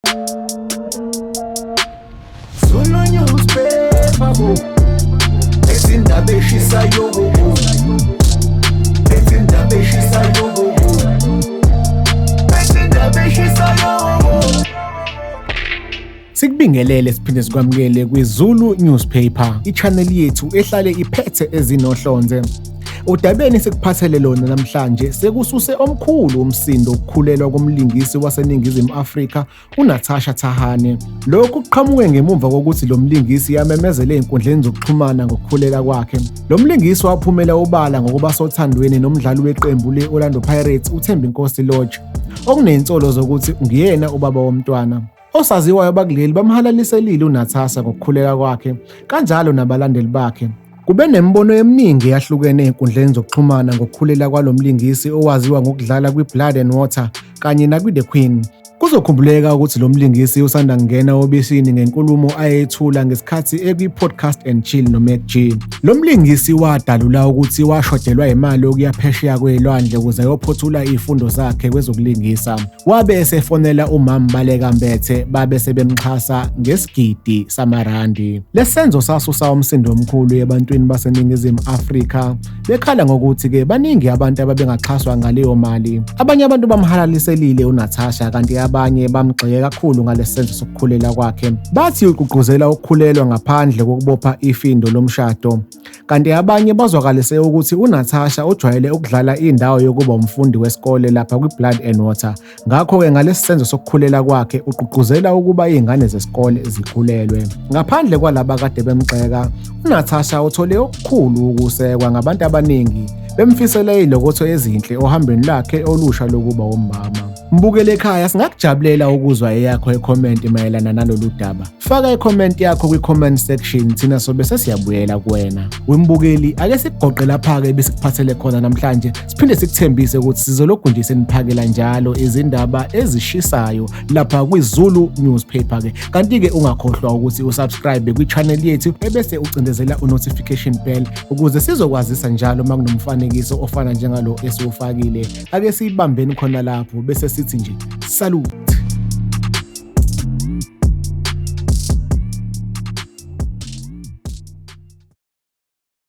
Zulu newspaper, ezindaba eshisayo, ezindaba eshisayo, ezindaba eshisayo. Sikubingelele siphinde sikwamukele kwiZulu Newspaper, i-channel yethu ehlale iphethe ezinohlonze. Udabeni sikuphathele lona namhlanje sekususe omkhulu umsindo ukukhulelwa komlingisi waseNingizimu Afrika uNatasha Thahane. Lokhu kuqhamuke ngemuva kokuthi lo mlingisi yamemezele ey'nkundleni zokuxhumana ngokukhulela kwakhe. Lo mlingisi waphumela ubala ngokuba sothandweni nomdlali weqembu le-Orlando Pirates uThembinkosi Lorch, okuney'nsolo zokuthi ngiyena ubaba womntwana. Osaziwayo bakuleli bamhalaliselile uNatasha ngokukhulela kwakhe, kanjalo nabalandeli bakhe. Kube nemibono eminingi eyahlukene ey'nkundleni zokuxhumana ngokukhulela kwalo mlingisi owaziwa ngokudlala kwi-Blood and Water kanye nakwi-The Queen. Kuzokhumbuleka ukuthi lo mlingisi usanda kungena obisini ngenkulumo ayethula ngesikhathi ekwi-podcast and chill no-Mac G. Lo mlingisi wadalula ukuthi washodelwa imali yokuya phesheya kwey'lwandle ukuze ayophothula iy'fundo zakhe kwezokulingisa. Wabe esefonela umama Baleka Mbethe babe sebemxhasa ngesigidi samarandi. Lesi senzo sasusa umsindo omkhulu ebantwini baseNingizimu Afrika, bekhala ngokuthi-ke baningi abantu ababengaxhaswa ngaleyo mali. Abanye abantu bamhalaliselile uNatasha kanti abanye bamgxeke kakhulu ngalesi senzo sokukhulela kwakhe. Bathi ugqugquzela ukukhulelwa ngaphandle kokubopha ifindo lomshado. Kanti abanye bazwakalise ukuthi uNatasha ujwayele ukudlala indawo yokuba umfundi wesikole lapha kwi-Blood and Water. Ngakho-ke ngalesi senzo sokukhulela kwakhe ugqugquzela ukuba iy'ngane zesikole zikhulelwe. Ngaphandle kwalaba kade bemgxeka, uNatasha uthole okukhulu ukusekwa ngabantu abaningi bemfisela izilokotho ezinhle ohambeni lakhe olusha lokuba umama. Mbukele ekhaya, singakujabulela ukuzwa eyakho i-comment mayelana nalolu daba. Faka i-comment yakho kwi-comment section, thina sobe sesiyabuyela kuwena. Wembukeli, ake sikugoqe lapha-ke besikuphathele khona namhlanje, siphinde sikuthembise ukuthi sizolokhu seniphakela njalo izindaba ezishisayo lapha kwiZulu Newspaper-ke. Kanti-ke ungakhohlwa ukuthi usubscribe kwi-channel yethu ebese ucindezela u-notification bell ukuze sizokwazisa njalo uma kunomfanekiso ofana njengalo esiwufakile. Ake siyibambeni khona lapho bese sithi nje, salut.